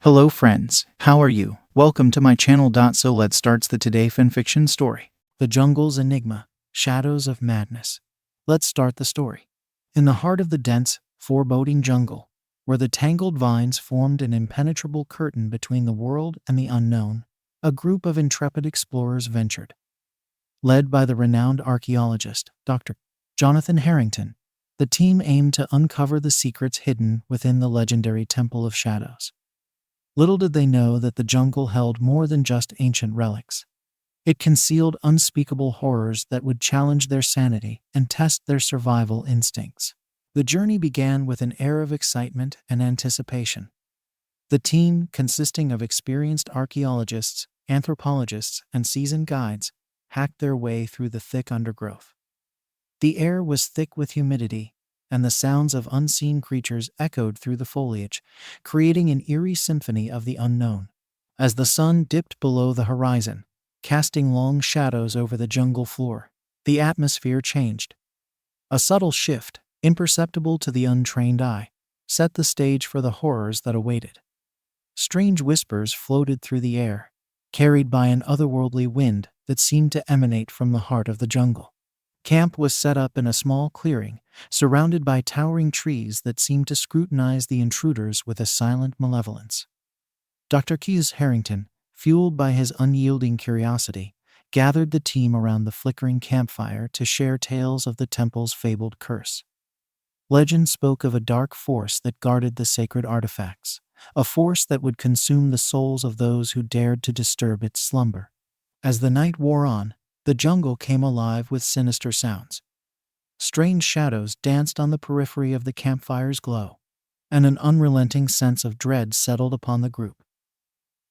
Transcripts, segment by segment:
Hello friends, how are you? Welcome to my channel. So let's start the today fanfiction story. The Jungle's Enigma, Shadows of Madness. Let's start the story. In the heart of the dense, foreboding jungle, where the tangled vines formed an impenetrable curtain between the world and the unknown, a group of intrepid explorers ventured. Led by the renowned archaeologist, Dr. Jonathan Harrington, the team aimed to uncover the secrets hidden within the legendary Temple of Shadows. Little did they know that the jungle held more than just ancient relics. It concealed unspeakable horrors that would challenge their sanity and test their survival instincts. The journey began with an air of excitement and anticipation. The team, consisting of experienced archaeologists, anthropologists, and seasoned guides, hacked their way through the thick undergrowth. The air was thick with humidity, and the sounds of unseen creatures echoed through the foliage, creating an eerie symphony of the unknown. As the sun dipped below the horizon, casting long shadows over the jungle floor, the atmosphere changed. A subtle shift, imperceptible to the untrained eye, set the stage for the horrors that awaited. Strange whispers floated through the air, carried by an otherworldly wind that seemed to emanate from the heart of the jungle. Camp was set up in a small clearing, surrounded by towering trees that seemed to scrutinize the intruders with a silent malevolence. Dr. Harrington, fueled by his unyielding curiosity, gathered the team around the flickering campfire to share tales of the temple's fabled curse. Legend spoke of a dark force that guarded the sacred artifacts, a force that would consume the souls of those who dared to disturb its slumber. As the night wore on, the jungle came alive with sinister sounds. Strange shadows danced on the periphery of the campfire's glow, and an unrelenting sense of dread settled upon the group.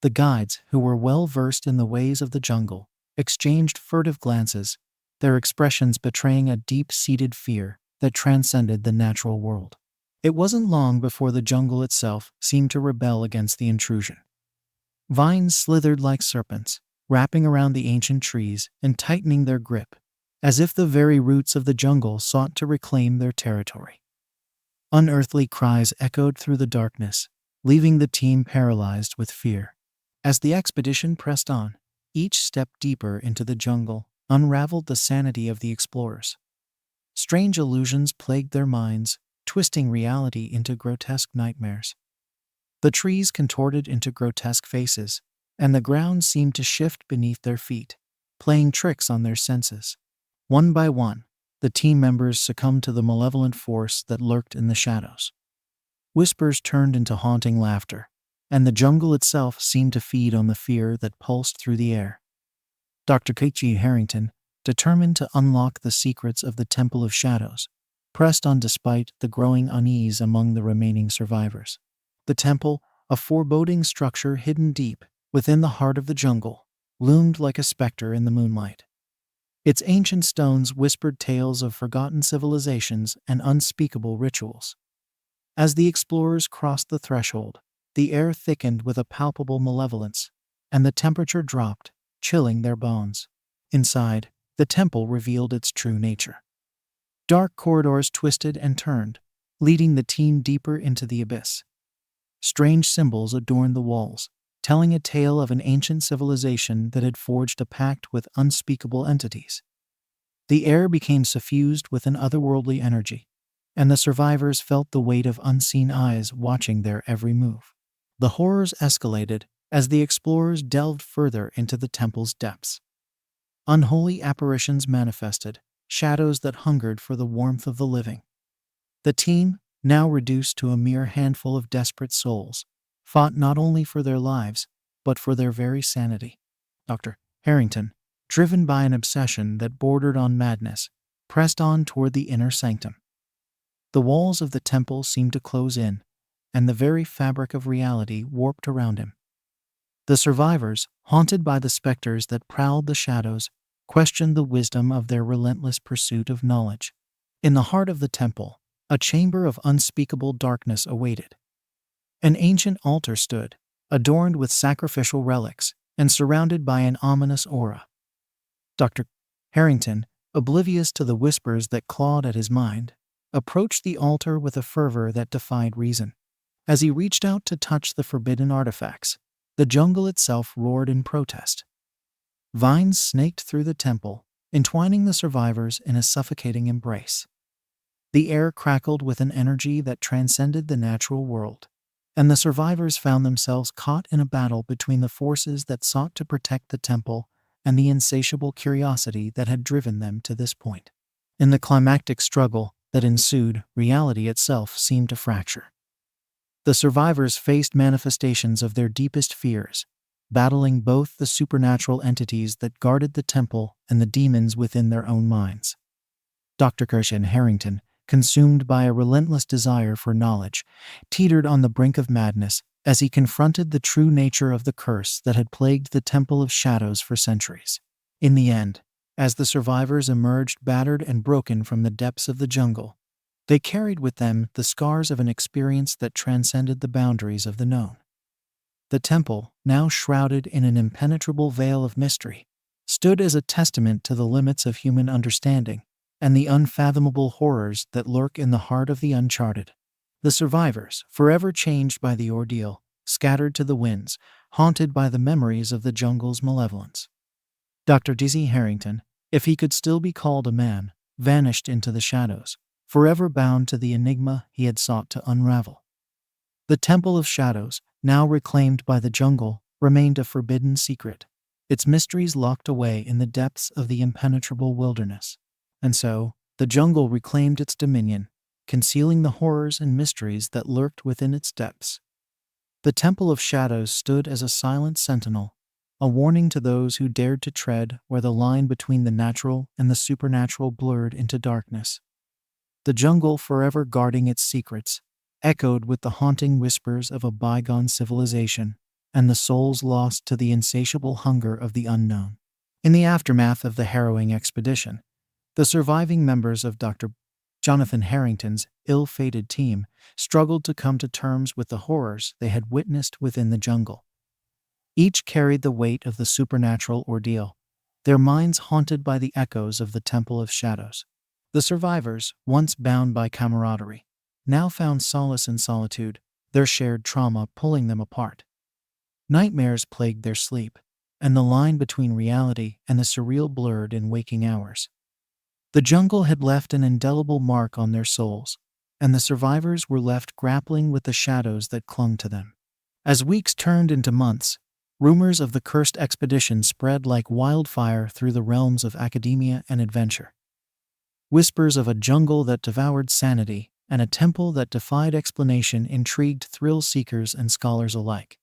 The guides, who were well versed in the ways of the jungle, exchanged furtive glances, their expressions betraying a deep-seated fear that transcended the natural world. It wasn't long before the jungle itself seemed to rebel against the intrusion. Vines slithered like serpents, wrapping around the ancient trees and tightening their grip, as if the very roots of the jungle sought to reclaim their territory. Unearthly cries echoed through the darkness, leaving the team paralyzed with fear. As the expedition pressed on, each step deeper into the jungle unraveled the sanity of the explorers. Strange illusions plagued their minds, twisting reality into grotesque nightmares. The trees contorted into grotesque faces, and the ground seemed to shift beneath their feet, playing tricks on their senses. One by one, the team members succumbed to the malevolent force that lurked in the shadows. Whispers turned into haunting laughter, and the jungle itself seemed to feed on the fear that pulsed through the air. Dr. Harrington, determined to unlock the secrets of the Temple of Shadows, pressed on despite the growing unease among the remaining survivors. The temple, a foreboding structure hidden deep within the heart of the jungle, loomed like a specter in the moonlight. Its ancient stones whispered tales of forgotten civilizations and unspeakable rituals. As the explorers crossed the threshold, the air thickened with a palpable malevolence, and the temperature dropped, chilling their bones. Inside, the temple revealed its true nature. Dark corridors twisted and turned, leading the team deeper into the abyss. Strange symbols adorned the walls, telling a tale of an ancient civilization that had forged a pact with unspeakable entities. The air became suffused with an otherworldly energy, and the survivors felt the weight of unseen eyes watching their every move. The horrors escalated as the explorers delved further into the temple's depths. Unholy apparitions manifested, shadows that hungered for the warmth of the living. The team, now reduced to a mere handful of desperate souls, fought not only for their lives, but for their very sanity. Dr. Harrington, driven by an obsession that bordered on madness, pressed on toward the inner sanctum. The walls of the temple seemed to close in, and the very fabric of reality warped around him. The survivors, haunted by the specters that prowled the shadows, questioned the wisdom of their relentless pursuit of knowledge. In the heart of the temple, a chamber of unspeakable darkness awaited. An ancient altar stood, adorned with sacrificial relics, and surrounded by an ominous aura. Dr. Harrington, oblivious to the whispers that clawed at his mind, approached the altar with a fervor that defied reason. As he reached out to touch the forbidden artifacts, the jungle itself roared in protest. Vines snaked through the temple, entwining the survivors in a suffocating embrace. The air crackled with an energy that transcended the natural world, and the survivors found themselves caught in a battle between the forces that sought to protect the temple and the insatiable curiosity that had driven them to this point. In the climactic struggle that ensued, reality itself seemed to fracture. The survivors faced manifestations of their deepest fears, battling both the supernatural entities that guarded the temple and the demons within their own minds. Dr. Christian Harrington, consumed by a relentless desire for knowledge, teetered on the brink of madness as he confronted the true nature of the curse that had plagued the Temple of Shadows for centuries. In the end, as the survivors emerged battered and broken from the depths of the jungle, they carried with them the scars of an experience that transcended the boundaries of the known. The temple, now shrouded in an impenetrable veil of mystery, stood as a testament to the limits of human understanding and the unfathomable horrors that lurk in the heart of the uncharted. The survivors, forever changed by the ordeal, scattered to the winds, haunted by the memories of the jungle's malevolence. Dr. Dizzy Harrington, if he could still be called a man, vanished into the shadows, forever bound to the enigma he had sought to unravel. The Temple of Shadows, now reclaimed by the jungle, remained a forbidden secret, its mysteries locked away in the depths of the impenetrable wilderness. And so, the jungle reclaimed its dominion, concealing the horrors and mysteries that lurked within its depths. The Temple of Shadows stood as a silent sentinel, a warning to those who dared to tread where the line between the natural and the supernatural blurred into darkness. The jungle, forever guarding its secrets, echoed with the haunting whispers of a bygone civilization and the souls lost to the insatiable hunger of the unknown. In the aftermath of the harrowing expedition, the surviving members of Dr. Jonathan Harrington's ill-fated team struggled to come to terms with the horrors they had witnessed within the jungle. Each carried the weight of the supernatural ordeal, their minds haunted by the echoes of the Temple of Shadows. The survivors, once bound by camaraderie, now found solace in solitude, their shared trauma pulling them apart. Nightmares plagued their sleep, and the line between reality and the surreal blurred in waking hours. The jungle had left an indelible mark on their souls, and the survivors were left grappling with the shadows that clung to them. As weeks turned into months, rumors of the cursed expedition spread like wildfire through the realms of academia and adventure. Whispers of a jungle that devoured sanity and a temple that defied explanation intrigued thrill-seekers and scholars alike.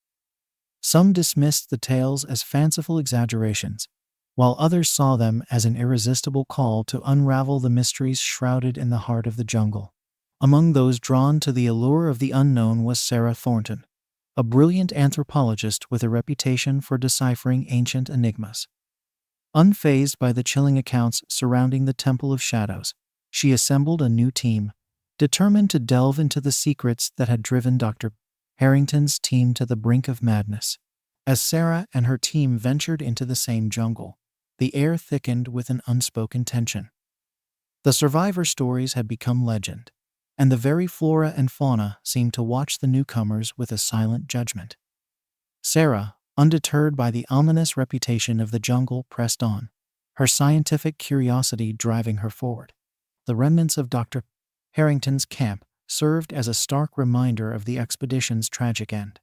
Some dismissed the tales as fanciful exaggerations, while others saw them as an irresistible call to unravel the mysteries shrouded in the heart of the jungle. Among those drawn to the allure of the unknown was Sarah Thornton, a brilliant anthropologist with a reputation for deciphering ancient enigmas. Unfazed by the chilling accounts surrounding the Temple of Shadows, she assembled a new team, determined to delve into the secrets that had driven Dr. Harrington's team to the brink of madness. As Sarah and her team ventured into the same jungle, the air thickened with an unspoken tension. The survivor stories had become legend, and the very flora and fauna seemed to watch the newcomers with a silent judgment. Sarah, undeterred by the ominous reputation of the jungle, pressed on, her scientific curiosity driving her forward. The remnants of Dr. Harrington's camp served as a stark reminder of the expedition's tragic end.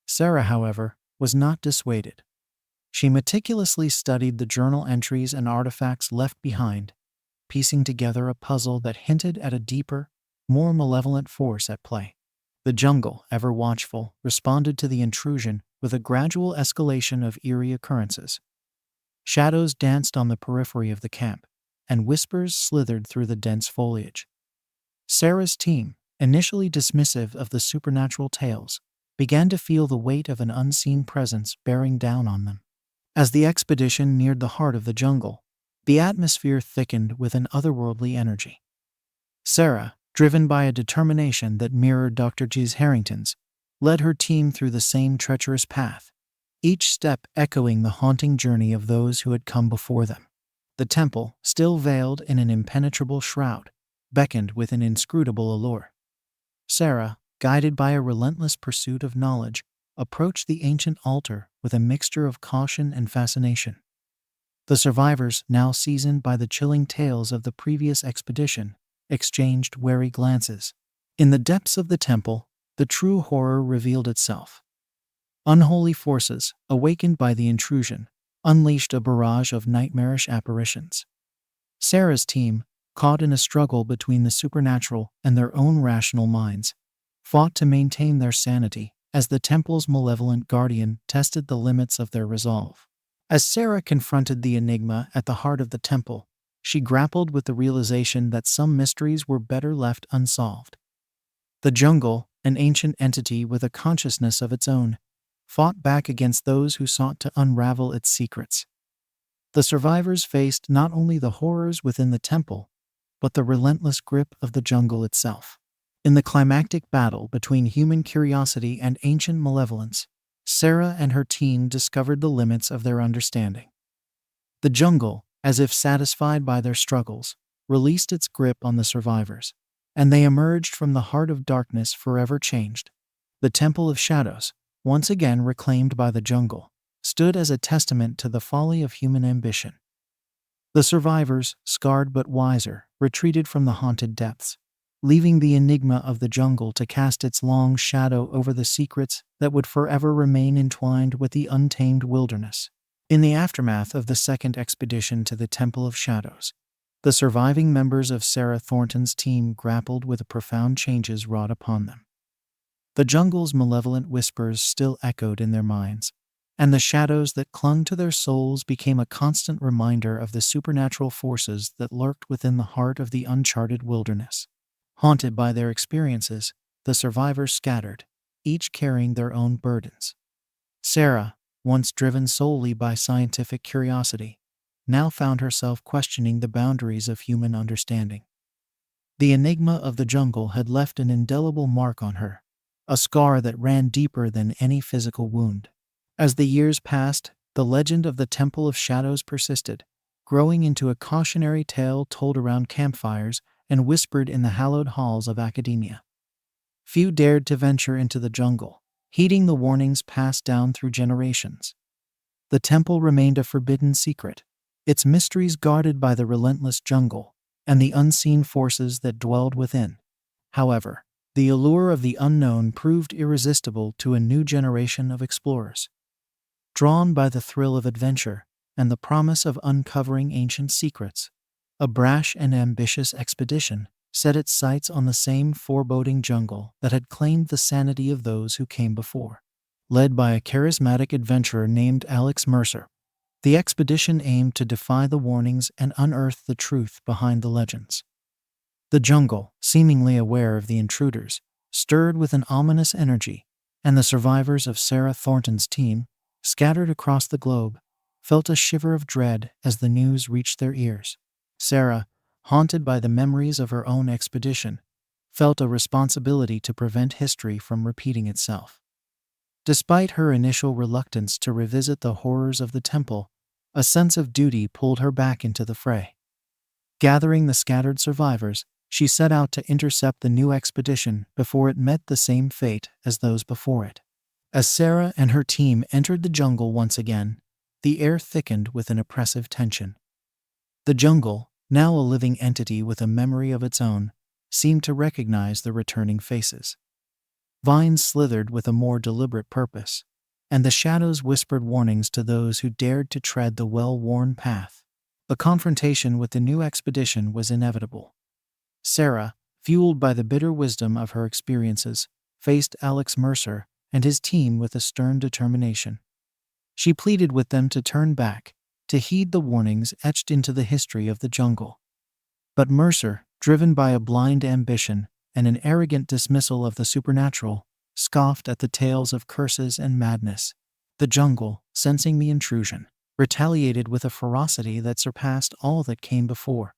Sarah, however, was not dissuaded. She meticulously studied the journal entries and artifacts left behind, piecing together a puzzle that hinted at a deeper, more malevolent force at play. The jungle, ever watchful, responded to the intrusion with a gradual escalation of eerie occurrences. Shadows danced on the periphery of the camp, and whispers slithered through the dense foliage. Sarah's team, initially dismissive of the supernatural tales, began to feel the weight of an unseen presence bearing down on them. As the expedition neared the heart of the jungle, the atmosphere thickened with an otherworldly energy. Sarah, driven by a determination that mirrored Dr. G's Harrington's, led her team through the same treacherous path, each step echoing the haunting journey of those who had come before them. The temple, still veiled in an impenetrable shroud, beckoned with an inscrutable allure. Sarah, guided by a relentless pursuit of knowledge, approached the ancient altar with a mixture of caution and fascination. The survivors, now seasoned by the chilling tales of the previous expedition, exchanged wary glances. In the depths of the temple, the true horror revealed itself. Unholy forces, awakened by the intrusion, unleashed a barrage of nightmarish apparitions. Sarah's team, caught in a struggle between the supernatural and their own rational minds, fought to maintain their sanity as the temple's malevolent guardian tested the limits of their resolve. As Sarah confronted the enigma at the heart of the temple, she grappled with the realization that some mysteries were better left unsolved. The jungle, an ancient entity with a consciousness of its own, fought back against those who sought to unravel its secrets. The survivors faced not only the horrors within the temple, but the relentless grip of the jungle itself. In the climactic battle between human curiosity and ancient malevolence, Sarah and her team discovered the limits of their understanding. The jungle, as if satisfied by their struggles, released its grip on the survivors, and they emerged from the heart of darkness forever changed. The Temple of Shadows, once again reclaimed by the jungle, stood as a testament to the folly of human ambition. The survivors, scarred but wiser, retreated from the haunted depths, leaving the enigma of the jungle to cast its long shadow over the secrets that would forever remain entwined with the untamed wilderness. In the aftermath of the second expedition to the Temple of Shadows, the surviving members of Sarah Thornton's team grappled with the profound changes wrought upon them. The jungle's malevolent whispers still echoed in their minds, and the shadows that clung to their souls became a constant reminder of the supernatural forces that lurked within the heart of the uncharted wilderness. Haunted by their experiences, the survivors scattered, each carrying their own burdens. Sarah, once driven solely by scientific curiosity, now found herself questioning the boundaries of human understanding. The enigma of the jungle had left an indelible mark on her, a scar that ran deeper than any physical wound. As the years passed, the legend of the Temple of Shadows persisted, growing into a cautionary tale told around campfires and whispered in the hallowed halls of academia. Few dared to venture into the jungle, heeding the warnings passed down through generations. The temple remained a forbidden secret, its mysteries guarded by the relentless jungle and the unseen forces that dwelled within. However, the allure of the unknown proved irresistible to a new generation of explorers. Drawn by the thrill of adventure and the promise of uncovering ancient secrets, a brash and ambitious expedition set its sights on the same foreboding jungle that had claimed the sanity of those who came before. Led by a charismatic adventurer named Alex Mercer, the expedition aimed to defy the warnings and unearth the truth behind the legends. The jungle, seemingly aware of the intruders, stirred with an ominous energy, and the survivors of Sarah Thornton's team, scattered across the globe, felt a shiver of dread as the news reached their ears. Sarah, haunted by the memories of her own expedition, felt a responsibility to prevent history from repeating itself. Despite her initial reluctance to revisit the horrors of the temple, a sense of duty pulled her back into the fray. Gathering the scattered survivors, she set out to intercept the new expedition before it met the same fate as those before it. As Sarah and her team entered the jungle once again, the air thickened with an oppressive tension. The jungle, now a living entity with a memory of its own, seemed to recognize the returning faces. Vines slithered with a more deliberate purpose, and the shadows whispered warnings to those who dared to tread the well-worn path. The confrontation with the new expedition was inevitable. Sarah, fueled by the bitter wisdom of her experiences, faced Alex Mercer and his team with a stern determination. She pleaded with them to turn back, to heed the warnings etched into the history of the jungle. But Mercer, driven by a blind ambition and an arrogant dismissal of the supernatural, scoffed at the tales of curses and madness. The jungle, sensing the intrusion, retaliated with a ferocity that surpassed all that came before.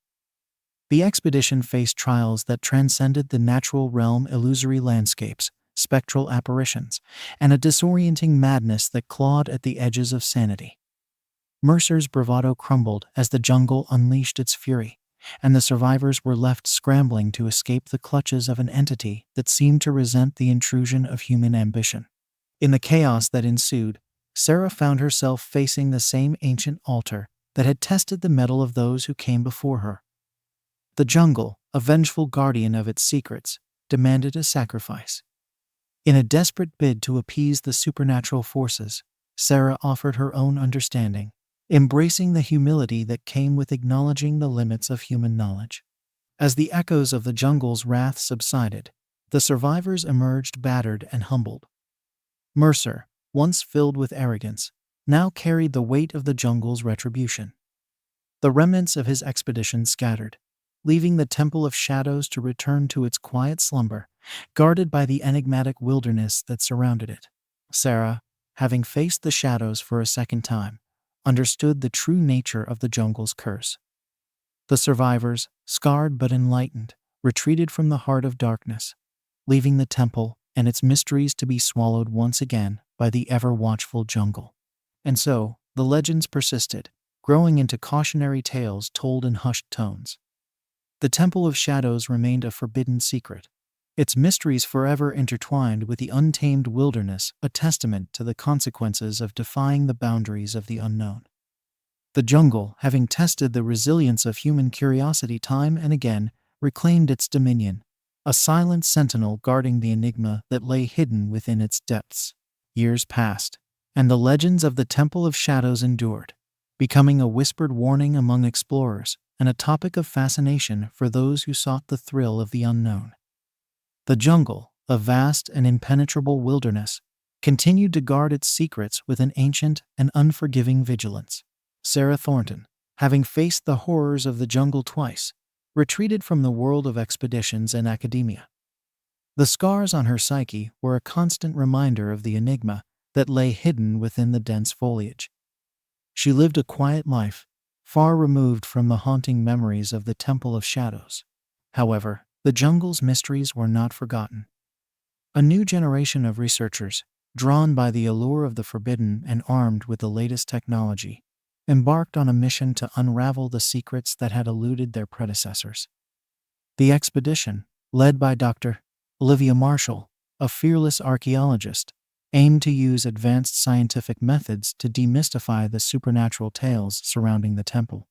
The expedition faced trials that transcended the natural realm: illusory landscapes, spectral apparitions, and a disorienting madness that clawed at the edges of sanity. Mercer's bravado crumbled as the jungle unleashed its fury, and the survivors were left scrambling to escape the clutches of an entity that seemed to resent the intrusion of human ambition. In the chaos that ensued, Sarah found herself facing the same ancient altar that had tested the mettle of those who came before her. The jungle, a vengeful guardian of its secrets, demanded a sacrifice. In a desperate bid to appease the supernatural forces, Sarah offered her own understanding, embracing the humility that came with acknowledging the limits of human knowledge. As the echoes of the jungle's wrath subsided, the survivors emerged battered and humbled. Mercer, once filled with arrogance, now carried the weight of the jungle's retribution. The remnants of his expedition scattered, leaving the Temple of Shadows to return to its quiet slumber, guarded by the enigmatic wilderness that surrounded it. Sarah, having faced the shadows for a second time, understood the true nature of the jungle's curse. The survivors, scarred but enlightened, retreated from the heart of darkness, leaving the temple and its mysteries to be swallowed once again by the ever-watchful jungle. And so, the legends persisted, growing into cautionary tales told in hushed tones. The Temple of Shadows remained a forbidden secret, its mysteries forever intertwined with the untamed wilderness, a testament to the consequences of defying the boundaries of the unknown. The jungle, having tested the resilience of human curiosity time and again, reclaimed its dominion, a silent sentinel guarding the enigma that lay hidden within its depths. Years passed, and the legends of the Temple of Shadows endured, becoming a whispered warning among explorers and a topic of fascination for those who sought the thrill of the unknown. The jungle, a vast and impenetrable wilderness, continued to guard its secrets with an ancient and unforgiving vigilance. Sarah Thornton, having faced the horrors of the jungle twice, retreated from the world of expeditions and academia. The scars on her psyche were a constant reminder of the enigma that lay hidden within the dense foliage. She lived a quiet life, far removed from the haunting memories of the Temple of Shadows. However, the jungle's mysteries were not forgotten. A new generation of researchers, drawn by the allure of the forbidden and armed with the latest technology, embarked on a mission to unravel the secrets that had eluded their predecessors. The expedition, led by Dr. Olivia Marshall, a fearless archaeologist, aimed to use advanced scientific methods to demystify the supernatural tales surrounding the temple.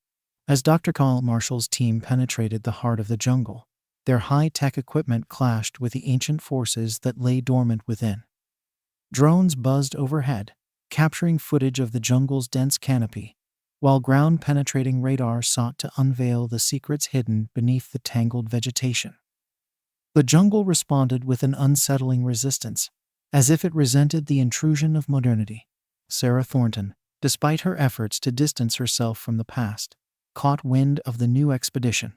As Dr. Marshall's team penetrated the heart of the jungle, their high-tech equipment clashed with the ancient forces that lay dormant within. Drones buzzed overhead, capturing footage of the jungle's dense canopy, while ground-penetrating radar sought to unveil the secrets hidden beneath the tangled vegetation. The jungle responded with an unsettling resistance, as if it resented the intrusion of modernity. Sarah Thornton, despite her efforts to distance herself from the past, caught wind of the new expedition.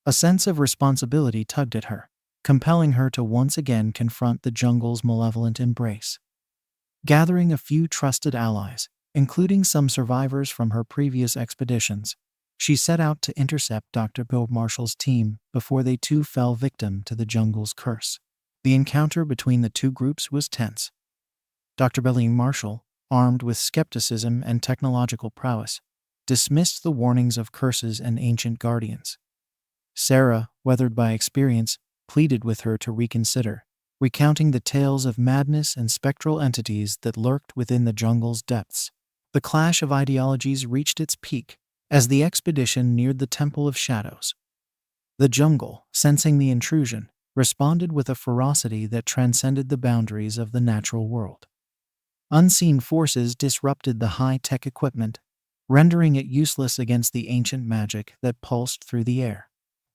A sense of responsibility tugged at her, compelling her to once again confront the jungle's malevolent embrace. Gathering a few trusted allies, including some survivors from her previous expeditions, she set out to intercept Dr. Bill Marshall's team before they too fell victim to the jungle's curse. The encounter between the two groups was tense. Dr. Billy Marshall, armed with skepticism and technological prowess, dismissed the warnings of curses and ancient guardians. Sarah, weathered by experience, pleaded with her to reconsider, recounting the tales of madness and spectral entities that lurked within the jungle's depths. The clash of ideologies reached its peak as the expedition neared the Temple of Shadows. The jungle, sensing the intrusion, responded with a ferocity that transcended the boundaries of the natural world. Unseen forces disrupted the high-tech equipment, rendering it useless against the ancient magic that pulsed through the air.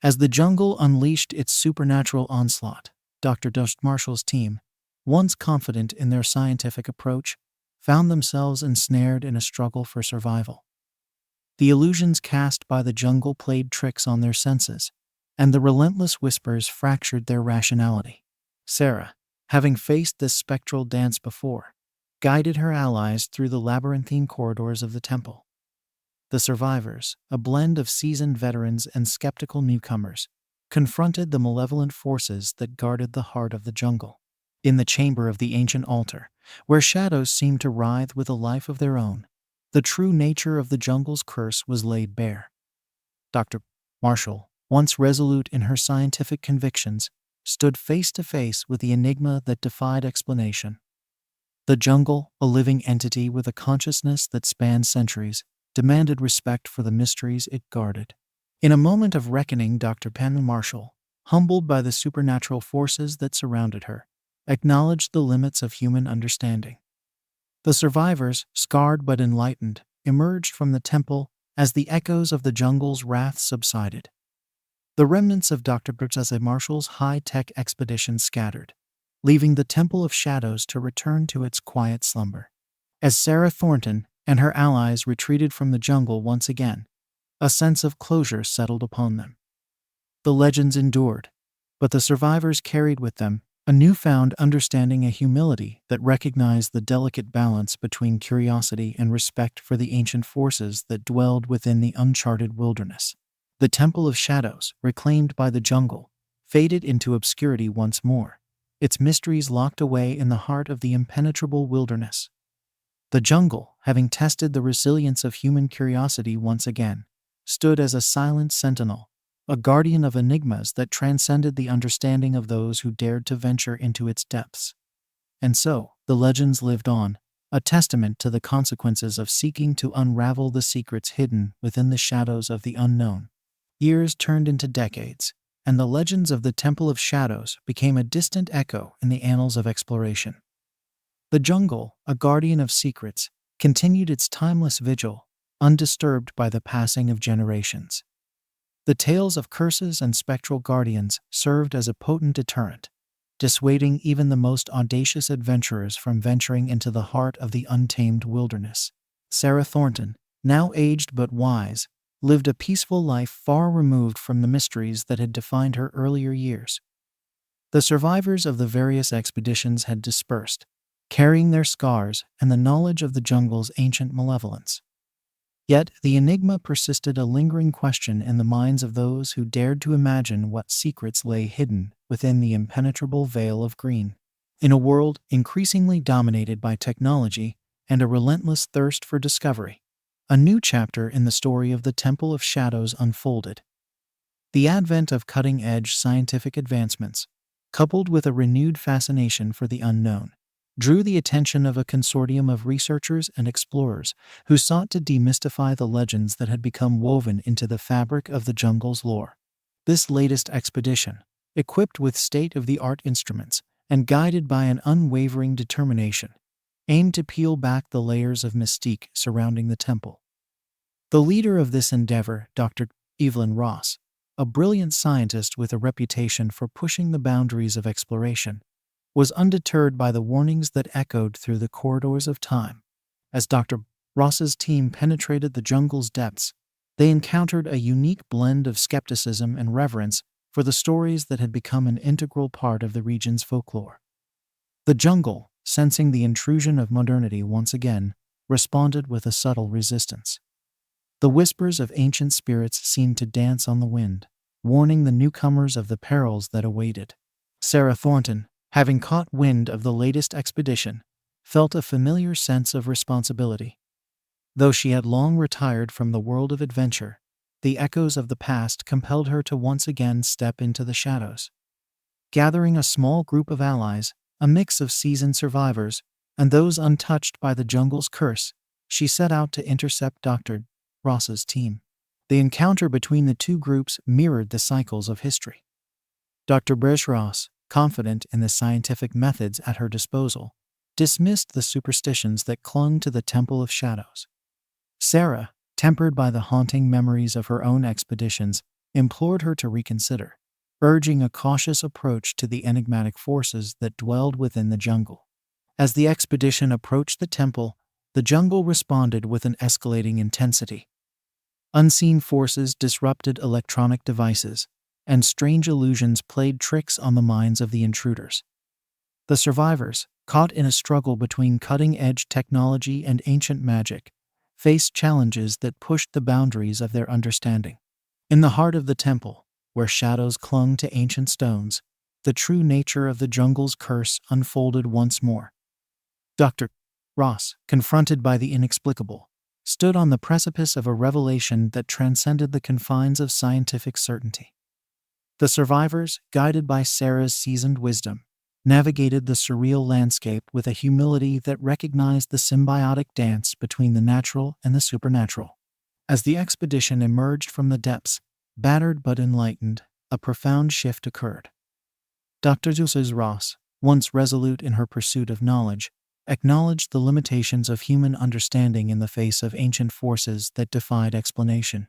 As the jungle unleashed its supernatural onslaught, Dr. Dust Marshall's team, once confident in their scientific approach, found themselves ensnared in a struggle for survival. The illusions cast by the jungle played tricks on their senses, and the relentless whispers fractured their rationality. Sarah, having faced this spectral dance before, guided her allies through the labyrinthine corridors of the temple. The survivors, a blend of seasoned veterans and skeptical newcomers, confronted the malevolent forces that guarded the heart of the jungle. In the chamber of the ancient altar, where shadows seemed to writhe with a life of their own, the true nature of the jungle's curse was laid bare. Dr. Marshall, once resolute in her scientific convictions, stood face to face with the enigma that defied explanation. The jungle, a living entity with a consciousness that spanned centuries, demanded respect for the mysteries it guarded. In a moment of reckoning, Dr. Penn Marshall, humbled by the supernatural forces that surrounded her, acknowledged the limits of human understanding. The survivors, scarred but enlightened, emerged from the temple as the echoes of the jungle's wrath subsided. The remnants of Dr. Marshall's high-tech expedition scattered, leaving the Temple of Shadows to return to its quiet slumber. As Sarah Thornton and her allies retreated from the jungle once again, a sense of closure settled upon them. The legends endured, but the survivors carried with them a newfound understanding and humility that recognized the delicate balance between curiosity and respect for the ancient forces that dwelled within the uncharted wilderness. The Temple of Shadows, reclaimed by the jungle, faded into obscurity once more, its mysteries locked away in the heart of the impenetrable wilderness. The jungle, having tested the resilience of human curiosity once again, stood as a silent sentinel, a guardian of enigmas that transcended the understanding of those who dared to venture into its depths. And so, the legends lived on, a testament to the consequences of seeking to unravel the secrets hidden within the shadows of the unknown. Years turned into decades, and the legends of the Temple of Shadows became a distant echo in the annals of exploration. The jungle, a guardian of secrets, continued its timeless vigil, undisturbed by the passing of generations. The tales of curses and spectral guardians served as a potent deterrent, dissuading even the most audacious adventurers from venturing into the heart of the untamed wilderness. Sarah Thornton, now aged but wise, lived a peaceful life far removed from the mysteries that had defined her earlier years. The survivors of the various expeditions had dispersed, carrying their scars and the knowledge of the jungle's ancient malevolence. Yet the enigma persisted, a lingering question in the minds of those who dared to imagine what secrets lay hidden within the impenetrable veil of green. In a world increasingly dominated by technology and a relentless thirst for discovery, a new chapter in the story of the Temple of Shadows unfolded. The advent of cutting-edge scientific advancements, coupled with a renewed fascination for the unknown, drew the attention of a consortium of researchers and explorers who sought to demystify the legends that had become woven into the fabric of the jungle's lore. This latest expedition, equipped with state-of-the-art instruments and guided by an unwavering determination, aimed to peel back the layers of mystique surrounding the temple. The leader of this endeavor, Dr. Evelyn Ross, a brilliant scientist with a reputation for pushing the boundaries of exploration, was undeterred by the warnings that echoed through the corridors of time. As Dr. Ross's team penetrated the jungle's depths, they encountered a unique blend of skepticism and reverence for the stories that had become an integral part of the region's folklore. The jungle, sensing the intrusion of modernity once again, responded with a subtle resistance. The whispers of ancient spirits seemed to dance on the wind, warning the newcomers of the perils that awaited. Sarah Thornton, having caught wind of the latest expedition, felt a familiar sense of responsibility. Though she had long retired from the world of adventure, the echoes of the past compelled her to once again step into the shadows. Gathering a small group of allies, a mix of seasoned survivors, and those untouched by the jungle's curse, she set out to intercept Dr. Ross's team. The encounter between the two groups mirrored the cycles of history. Dr. Ross, confident in the scientific methods at her disposal, dismissed the superstitions that clung to the Temple of Shadows. Sarah, tempered by the haunting memories of her own expeditions, implored her to reconsider, urging a cautious approach to the enigmatic forces that dwelled within the jungle. As the expedition approached the temple, the jungle responded with an escalating intensity. Unseen forces disrupted electronic devices, and strange illusions played tricks on the minds of the intruders. The survivors, caught in a struggle between cutting-edge technology and ancient magic, faced challenges that pushed the boundaries of their understanding. In the heart of the temple, where shadows clung to ancient stones, the true nature of the jungle's curse unfolded once more. Dr. Ross, confronted by the inexplicable, stood on the precipice of a revelation that transcended the confines of scientific certainty. The survivors, guided by Sarah's seasoned wisdom, navigated the surreal landscape with a humility that recognized the symbiotic dance between the natural and the supernatural. As the expedition emerged from the depths, battered but enlightened, a profound shift occurred. Dr. Zeus's Ross, once resolute in her pursuit of knowledge, acknowledged the limitations of human understanding in the face of ancient forces that defied explanation.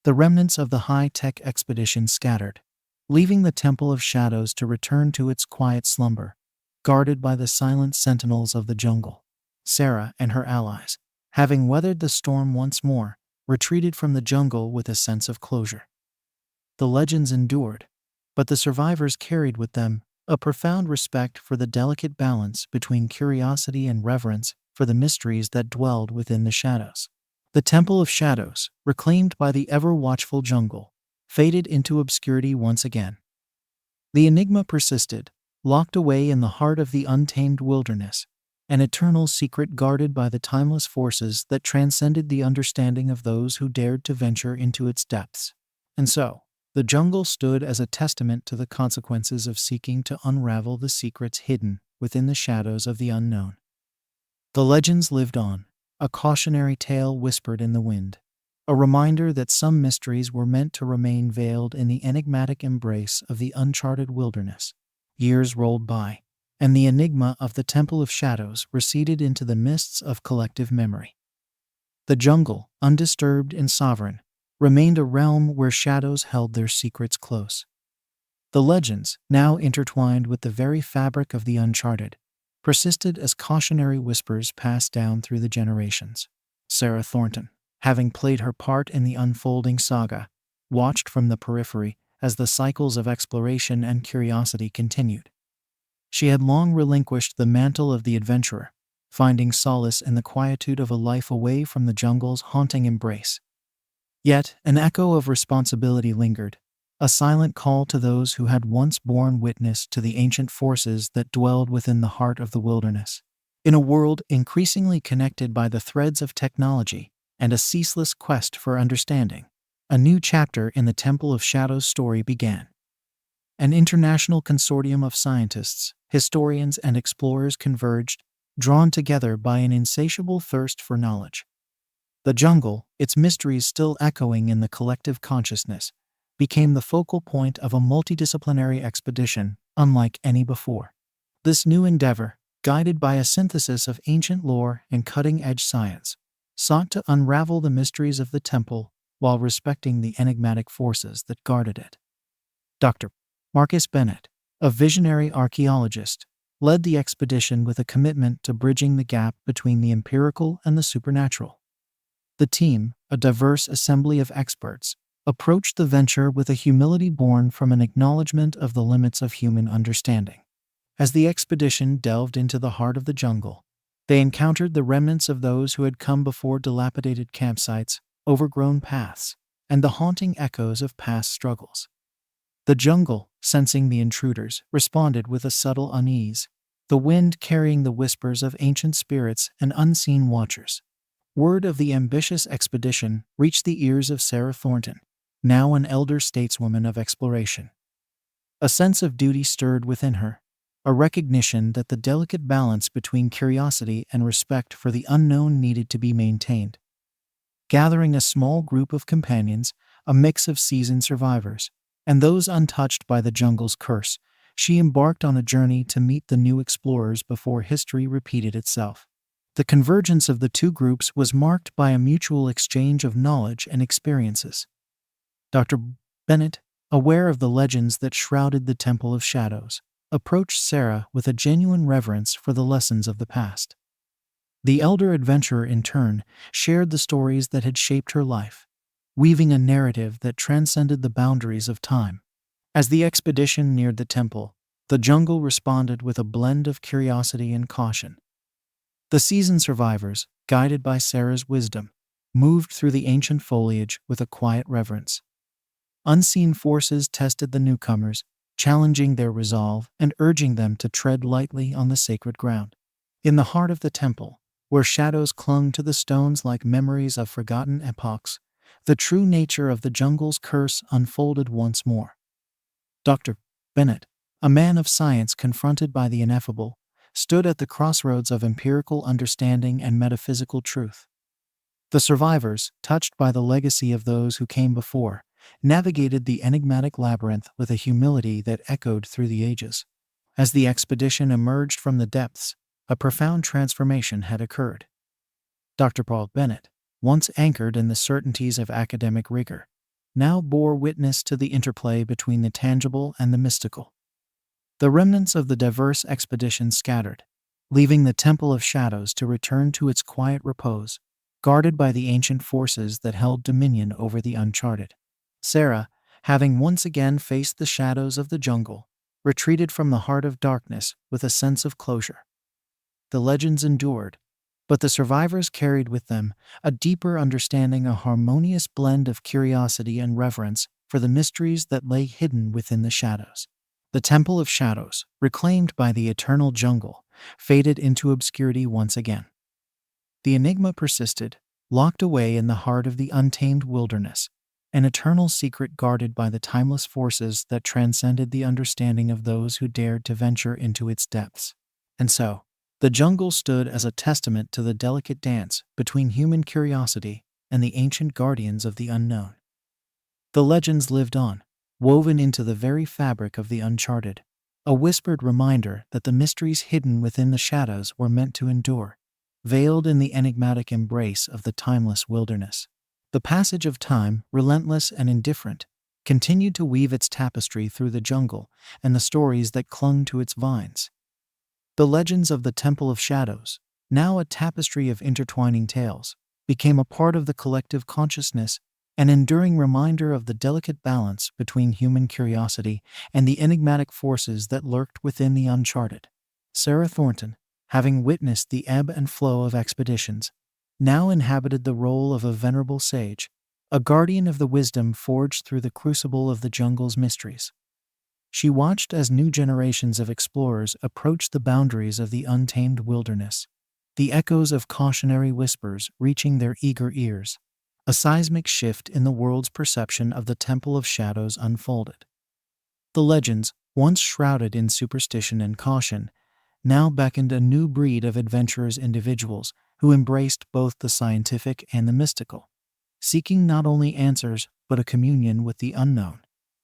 The remnants of the high-tech expedition scattered, leaving the Temple of Shadows to return to its quiet slumber, guarded by the silent sentinels of the jungle. Sarah and her allies, having weathered the storm once more, retreated from the jungle with a sense of closure. The legends endured, but the survivors carried with them a profound respect for the delicate balance between curiosity and reverence for the mysteries that dwelled within the shadows. The Temple of Shadows, reclaimed by the ever-watchful jungle, faded into obscurity once again. The enigma persisted, locked away in the heart of the untamed wilderness, an eternal secret guarded by the timeless forces that transcended the understanding of those who dared to venture into its depths. And so, the jungle stood as a testament to the consequences of seeking to unravel the secrets hidden within the shadows of the unknown. The legends lived on, a cautionary tale whispered in the wind, a reminder that some mysteries were meant to remain veiled in the enigmatic embrace of the uncharted wilderness. Years rolled by, and the enigma of the Temple of Shadows receded into the mists of collective memory. The jungle, undisturbed and sovereign, remained a realm where shadows held their secrets close. The legends, now intertwined with the very fabric of the uncharted, persisted as cautionary whispers passed down through the generations. Sarah Thornton, having played her part in the unfolding saga, watched from the periphery as the cycles of exploration and curiosity continued. She had long relinquished the mantle of the adventurer, finding solace in the quietude of a life away from the jungle's haunting embrace. Yet, an echo of responsibility lingered, a silent call to those who had once borne witness to the ancient forces that dwelled within the heart of the wilderness. In a world increasingly connected by the threads of technology and a ceaseless quest for understanding, a new chapter in the Temple of Shadows story began. An international consortium of scientists, historians, and explorers converged, drawn together by an insatiable thirst for knowledge. The jungle, its mysteries still echoing in the collective consciousness, became the focal point of a multidisciplinary expedition unlike any before. This new endeavor, guided by a synthesis of ancient lore and cutting-edge science, sought to unravel the mysteries of the temple while respecting the enigmatic forces that guarded it. Dr. Marcus Bennett, a visionary archaeologist, led the expedition with a commitment to bridging the gap between the empirical and the supernatural. The team, a diverse assembly of experts, approached the venture with a humility born from an acknowledgement of the limits of human understanding. As the expedition delved into the heart of the jungle, they encountered the remnants of those who had come before: dilapidated campsites, overgrown paths, and the haunting echoes of past struggles. The jungle, sensing the intruders, responded with a subtle unease, the wind carrying the whispers of ancient spirits and unseen watchers. Word of the ambitious expedition reached the ears of Sarah Thornton, now an elder stateswoman of exploration. A sense of duty stirred within her, a recognition that the delicate balance between curiosity and respect for the unknown needed to be maintained. Gathering a small group of companions, a mix of seasoned survivors, and those untouched by the jungle's curse, she embarked on a journey to meet the new explorers before history repeated itself. The convergence of the two groups was marked by a mutual exchange of knowledge and experiences. Dr. Bennett, aware of the legends that shrouded the Temple of Shadows, approached Sarah with a genuine reverence for the lessons of the past. The elder adventurer, in turn, shared the stories that had shaped her life, weaving a narrative that transcended the boundaries of time. As the expedition neared the temple, the jungle responded with a blend of curiosity and caution. The seasoned survivors, guided by Sarah's wisdom, moved through the ancient foliage with a quiet reverence. Unseen forces tested the newcomers, challenging their resolve and urging them to tread lightly on the sacred ground. In the heart of the temple, where shadows clung to the stones like memories of forgotten epochs, the true nature of the jungle's curse unfolded once more. Dr. Bennett, a man of science confronted by the ineffable, stood at the crossroads of empirical understanding and metaphysical truth. The survivors, touched by the legacy of those who came before, navigated the enigmatic labyrinth with a humility that echoed through the ages. As the expedition emerged from the depths, a profound transformation had occurred. Dr. Paul Bennett, once anchored in the certainties of academic rigor, now bore witness to the interplay between the tangible and the mystical. The remnants of the diverse expedition scattered, leaving the Temple of Shadows to return to its quiet repose, guarded by the ancient forces that held dominion over the uncharted. Sarah, having once again faced the shadows of the jungle, retreated from the heart of darkness with a sense of closure. The legends endured, but the survivors carried with them a deeper understanding, a harmonious blend of curiosity and reverence for the mysteries that lay hidden within the shadows. The Temple of Shadows, reclaimed by the eternal jungle, faded into obscurity once again. The enigma persisted, locked away in the heart of the untamed wilderness, an eternal secret guarded by the timeless forces that transcended the understanding of those who dared to venture into its depths. And so, the jungle stood as a testament to the delicate dance between human curiosity and the ancient guardians of the unknown. The legends lived on, woven into the very fabric of the uncharted, a whispered reminder that the mysteries hidden within the shadows were meant to endure, veiled in the enigmatic embrace of the timeless wilderness. The passage of time, relentless and indifferent, continued to weave its tapestry through the jungle and the stories that clung to its vines. The legends of the Temple of Shadows, now a tapestry of intertwining tales, became a part of the collective consciousness, an enduring reminder of the delicate balance between human curiosity and the enigmatic forces that lurked within the uncharted. Sarah Thornton, having witnessed the ebb and flow of expeditions, now inhabited the role of a venerable sage, a guardian of the wisdom forged through the crucible of the jungle's mysteries. She watched as new generations of explorers approached the boundaries of the untamed wilderness, the echoes of cautionary whispers reaching their eager ears. A seismic shift in the world's perception of the Temple of Shadows unfolded. The legends, once shrouded in superstition and caution, now beckoned a new breed of adventurous individuals who embraced both the scientific and the mystical, seeking not only answers but a communion with the unknown.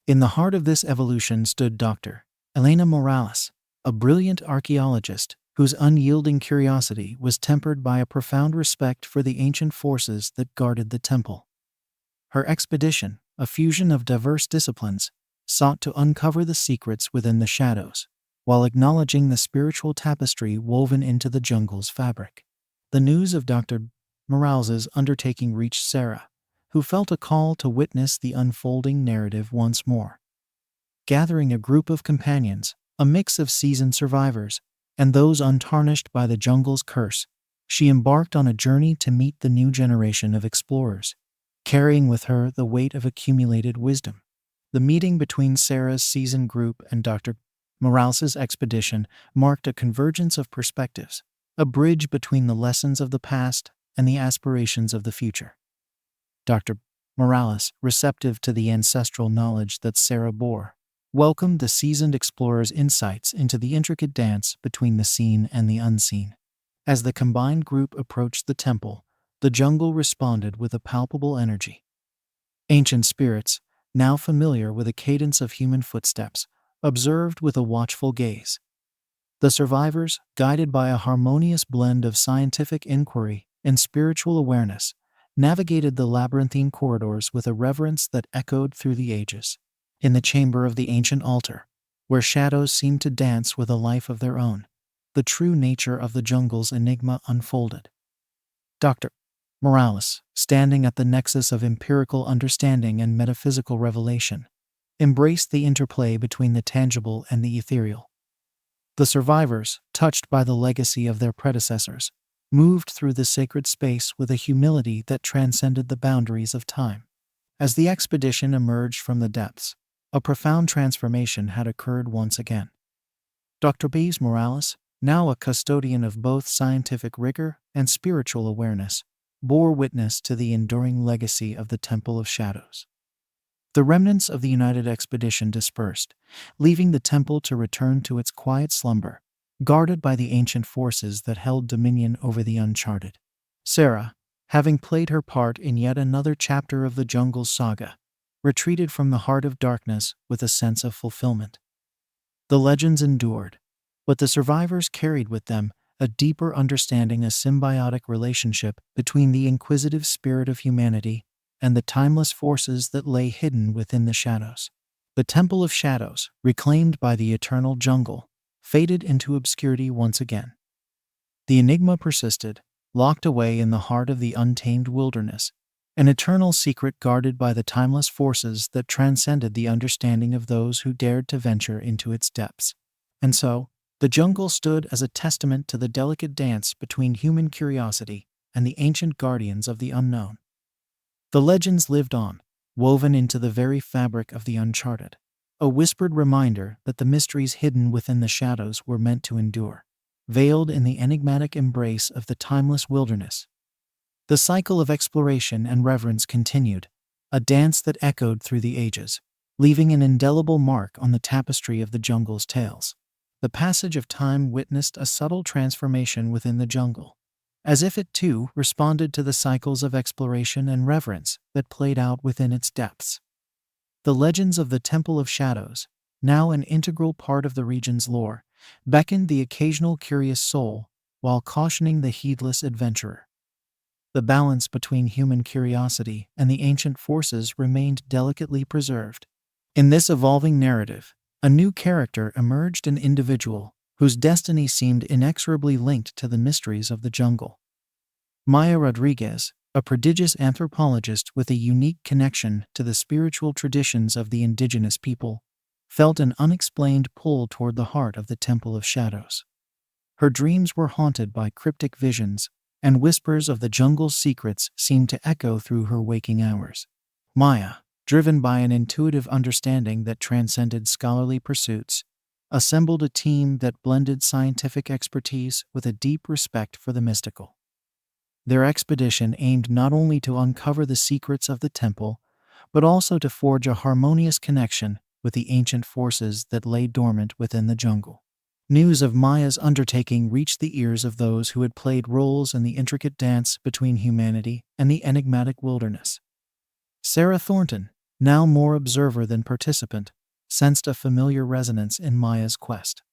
In the heart of this evolution stood Dr. Elena Morales, a brilliant archaeologist whose unyielding curiosity was tempered by a profound respect for the ancient forces that guarded the temple. Her expedition, a fusion of diverse disciplines, sought to uncover the secrets within the shadows, while acknowledging the spiritual tapestry woven into the jungle's fabric. The news of Dr. Morales's undertaking reached Sarah, who felt a call to witness the unfolding narrative once more. Gathering a group of companions, a mix of seasoned survivors, and those untarnished by the jungle's curse, she embarked on a journey to meet the new generation of explorers, carrying with her the weight of accumulated wisdom. The meeting between Sarah's seasoned group and Dr. Morales's expedition marked a convergence of perspectives, a bridge between the lessons of the past and the aspirations of the future. Dr. Morales, receptive to the ancestral knowledge that Sarah bore, welcomed the seasoned explorer's insights into the intricate dance between the seen and the unseen. As the combined group approached the temple, the jungle responded with a palpable energy. Ancient spirits, now familiar with the cadence of human footsteps, observed with a watchful gaze. The survivors, guided by a harmonious blend of scientific inquiry and spiritual awareness, navigated the labyrinthine corridors with a reverence that echoed through the ages. In the chamber of the ancient altar, where shadows seemed to dance with a life of their own, the true nature of the jungle's enigma unfolded. Dr. Morales, standing at the nexus of empirical understanding and metaphysical revelation, embraced the interplay between the tangible and the ethereal. The survivors, touched by the legacy of their predecessors, moved through the sacred space with a humility that transcended the boundaries of time. As the expedition emerged from the depths, a profound transformation had occurred once again. Dr. Morales, now a custodian of both scientific rigor and spiritual awareness, bore witness to the enduring legacy of the Temple of Shadows. The remnants of the united expedition dispersed, leaving the temple to return to its quiet slumber, guarded by the ancient forces that held dominion over the uncharted. Sarah, having played her part in yet another chapter of the jungle's saga, retreated from the heart of darkness with a sense of fulfillment. The legends endured, but the survivors carried with them a deeper understanding, a symbiotic relationship between the inquisitive spirit of humanity and the timeless forces that lay hidden within the shadows. The Temple of Shadows, reclaimed by the eternal jungle, faded into obscurity once again. The enigma persisted, locked away in the heart of the untamed wilderness, an eternal secret guarded by the timeless forces that transcended the understanding of those who dared to venture into its depths. And so, the jungle stood as a testament to the delicate dance between human curiosity and the ancient guardians of the unknown. The legends lived on, woven into the very fabric of the uncharted, a whispered reminder that the mysteries hidden within the shadows were meant to endure, veiled in the enigmatic embrace of the timeless wilderness. The cycle of exploration and reverence continued, a dance that echoed through the ages, leaving an indelible mark on the tapestry of the jungle's tales. The passage of time witnessed a subtle transformation within the jungle, as if it too responded to the cycles of exploration and reverence that played out within its depths. The legends of the Temple of Shadows, now an integral part of the region's lore, beckoned the occasional curious soul while cautioning the heedless adventurer. The balance between human curiosity and the ancient forces remained delicately preserved. In this evolving narrative, a new character emerged, an individual whose destiny seemed inexorably linked to the mysteries of the jungle. Maya Rodriguez, a prodigious anthropologist with a unique connection to the spiritual traditions of the indigenous people, felt an unexplained pull toward the heart of the Temple of Shadows. Her dreams were haunted by cryptic visions, and whispers of the jungle's secrets seemed to echo through her waking hours. Maya, driven by an intuitive understanding that transcended scholarly pursuits, assembled a team that blended scientific expertise with a deep respect for the mystical. Their expedition aimed not only to uncover the secrets of the temple, but also to forge a harmonious connection with the ancient forces that lay dormant within the jungle. News of Maya's undertaking reached the ears of those who had played roles in the intricate dance between humanity and the enigmatic wilderness. Sarah Thornton, now more observer than participant, sensed a familiar resonance in Maya's quest.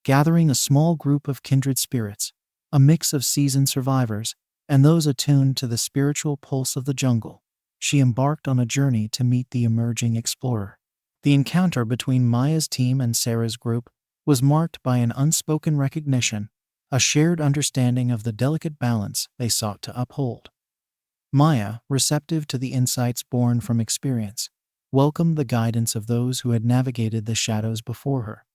Gathering a small group of kindred spirits, a mix of seasoned survivors, and those attuned to the spiritual pulse of the jungle, she embarked on a journey to meet the emerging explorer. The encounter between Maya's team and Sarah's group was marked by an unspoken recognition, a shared understanding of the delicate balance they sought to uphold. Maya, receptive to the insights born from experience, welcomed the guidance of those who had navigated the shadows before her.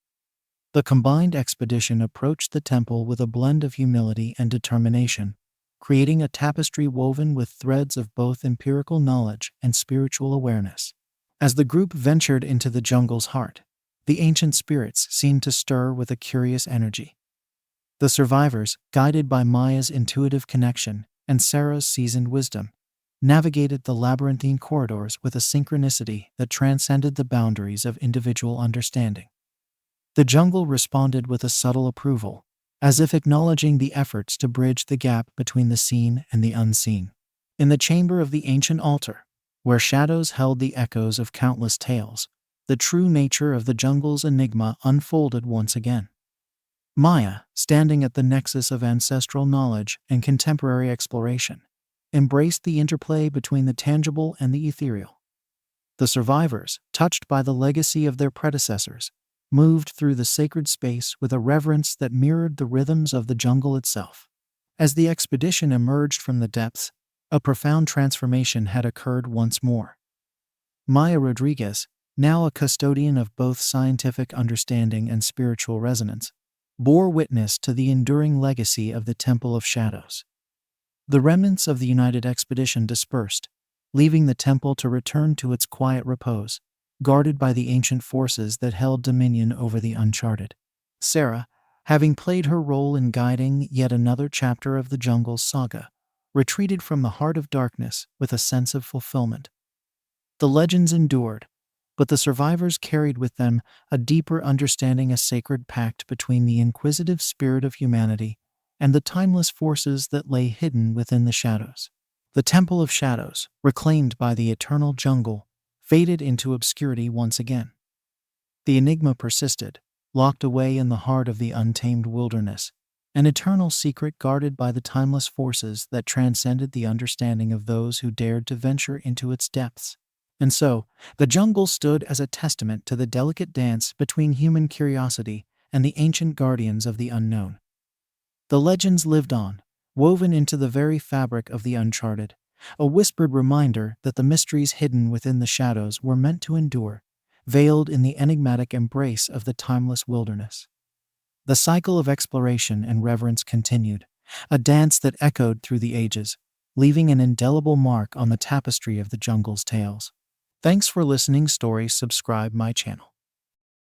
The combined expedition approached the temple with a blend of humility and determination, creating a tapestry woven with threads of both empirical knowledge and spiritual awareness. As the group ventured into the jungle's heart, the ancient spirits seemed to stir with a curious energy. The survivors, guided by Maya's intuitive connection and Sarah's seasoned wisdom, navigated the labyrinthine corridors with a synchronicity that transcended the boundaries of individual understanding. The jungle responded with a subtle approval, as if acknowledging the efforts to bridge the gap between the seen and the unseen. In the chamber of the ancient altar, where shadows held the echoes of countless tales, the true nature of the jungle's enigma unfolded once again. Maya, standing at the nexus of ancestral knowledge and contemporary exploration, embraced the interplay between the tangible and the ethereal. The survivors, touched by the legacy of their predecessors, moved through the sacred space with a reverence that mirrored the rhythms of the jungle itself. As the expedition emerged from the depths, a profound transformation had occurred once more. Maya Rodriguez, now a custodian of both scientific understanding and spiritual resonance, bore witness to the enduring legacy of the Temple of Shadows. The remnants of the united expedition dispersed, leaving the temple to return to its quiet repose, guarded by the ancient forces that held dominion over the uncharted. Sarah, having played her role in guiding yet another chapter of the jungle's saga, retreated from the heart of darkness with a sense of fulfillment. The legends endured, but the survivors carried with them a deeper understanding, a sacred pact between the inquisitive spirit of humanity and the timeless forces that lay hidden within the shadows. The Temple of Shadows, reclaimed by the eternal jungle, faded into obscurity once again. The enigma persisted, locked away in the heart of the untamed wilderness, an eternal secret guarded by the timeless forces that transcended the understanding of those who dared to venture into its depths. And so, the jungle stood as a testament to the delicate dance between human curiosity and the ancient guardians of the unknown. The legends lived on, woven into the very fabric of the uncharted, a whispered reminder that the mysteries hidden within the shadows were meant to endure, veiled in the enigmatic embrace of the timeless wilderness. The cycle of exploration and reverence continued, a dance that echoed through the ages, leaving an indelible mark on the tapestry of the jungle's tales. Thanks for listening. Stories. Subscribe my channel.